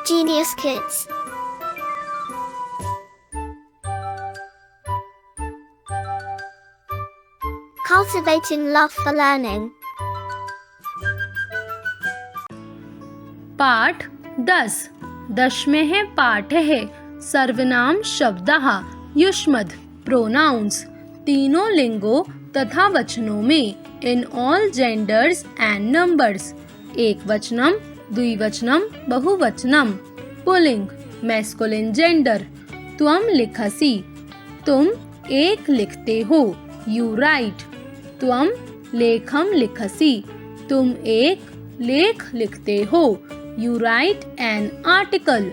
Genius Kids. Cultivating love for learning. पाठ 10 दशमे है पाठ है सर्वनाम शब्दः युष्मद् प्रोनाउंस तीनों लिंगों तथा वचनों में in all genders and numbers एक वचनम द्विवचनम बहुवचनम पुल्लिंग मैस्कुलिन जेंडर त्वम लिखसि तुम एक लिखते हो यू राइट त्वम लेखम लिखसि तुम एक लेख लिखते हो यू राइट एन आर्टिकल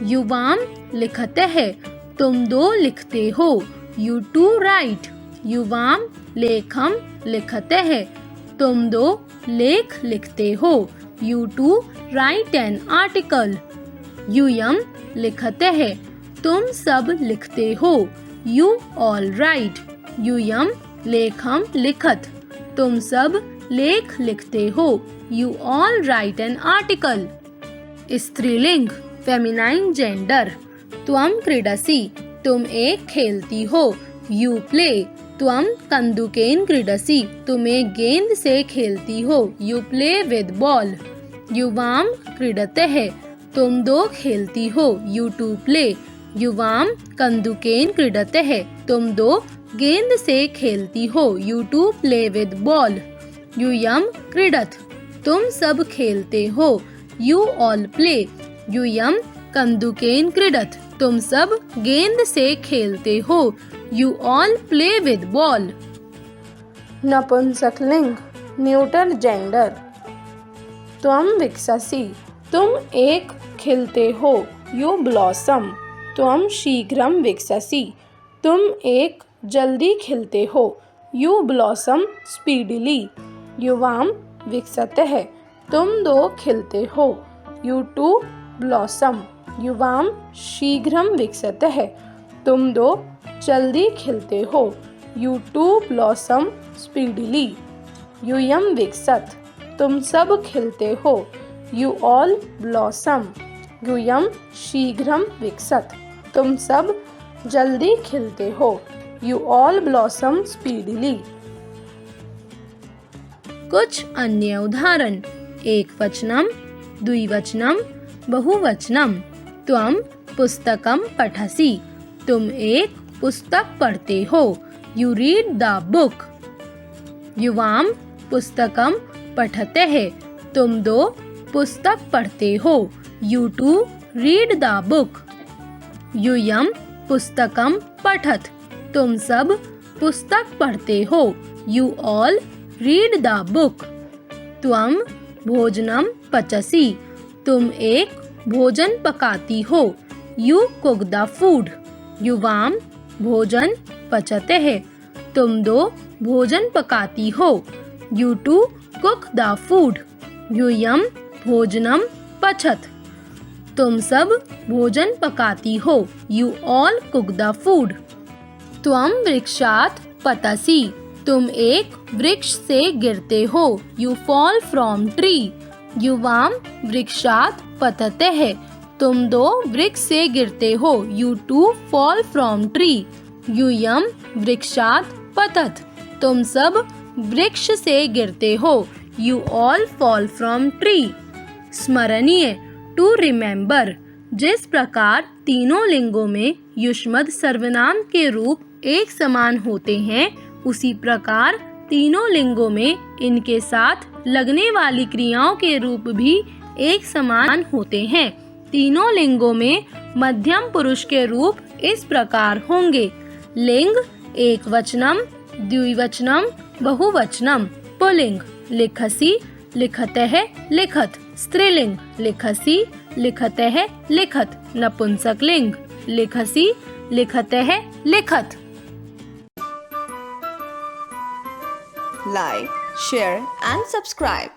युवाम लिखते हैं तुम दो लिखते हो यू टू राइट युवाम लेखम लिखते हैं तुम दो लेख लिखते हो you two write an article यूयम लिखते हैं तुम सब लिखते हो यू ऑल राइट यूयम लेखम लिखत तुम सब लेख लिखते हो you all write an article स्त्रीलिंग फेमिनाइन जेंडर त्वम क्रीडसि तुम एक खेलती हो यू प्ले त्वम कंदुकेन क्रीडसि तुम एक गेंद से खेलती हो यू प्ले विद बॉल युवाम क्रीडते हैं तुम दो खेलती हो यू टू प्ले युवाम कंदुकेन क्रीडते हैं तुम दो गेंद से खेलती हो you two play with ball यूयम क्रीडत तुम सब खेलते हो यू ऑल प्ले यूयम कंदुकेन क्रीडत तुम सब गेंद से खेलते हो you all play with ball नपुंसकलिंग न्यूटर जेंडर त्वम विकससि तुम एक खिलते हो यू ब्लॉसम त्वम शीघ्रम विकससि तुम एक जल्दी खिलते हो यू ब्लॉसम स्पीडली युवाम विकसते है तुम दो खिलते हो यू टू ब्लॉसम युवाम शीघ्रम विकसते है तुम दो जल्दी खिलते हो यू टू ब्लॉसम स्पीडली यूयम विकसत तुम सब खिलते हो यू ऑल ब्लॉसम यूयम शीघ्रम विकसत तुम सब जल्दी खिलते हो यू ऑल ब्लॉसम स्पीडली कुछ अन्य उदाहरण एक वचनम द्विवचनम बहुवचनम त्वम पुस्तकम पठसि तुम एक पुस्तक पढ़ते हो यू रीड द बुक युवाम पुस्तकम पठते हैं तुम दो पुस्तक पढ़ते हो you two read the book यूयम पुस्तकम पठत तुम सब पुस्तक पढ़ते हो you all read the book त्वम भोजनम पचसि तुम एक भोजन पकाती हो यू कुक द फूड युवाम भोजन पचते हैं तुम दो भोजन पकाती हो you two cook the food यूयम भोजनम पचत तुम सब भोजन पकाती हो you all cook the food त्वम वृक्षात पतसि तुम एक वृक्ष से गिरते हो यू फॉल फ्रॉम ट्री युवाम वृक्षात पतते हैं तुम दो वृक्ष से गिरते हो you two fall from tree यूयम वृक्षात पतत तुम सब वृक्ष से गिरते हो you all fall from tree स्मरणीय टू रिमेम्बर जिस प्रकार तीनों लिंगों में युष्मद् सर्वनाम के रूप एक समान होते हैं उसी प्रकार तीनों लिंगों में इनके साथ लगने वाली क्रियाओं के रूप भी एक समान होते हैं तीनों लिंगों में मध्यम पुरुष के रूप इस प्रकार होंगे लिंग एक वचनम द्विवचनम बहुवचनम पुल्लिंग लिखसि लिखते है लिखत स्त्रीलिंग लिखसि लिखते है लिखत नपुंसकलिंग लिखसि लिखते है लिखत Like, share and subscribe.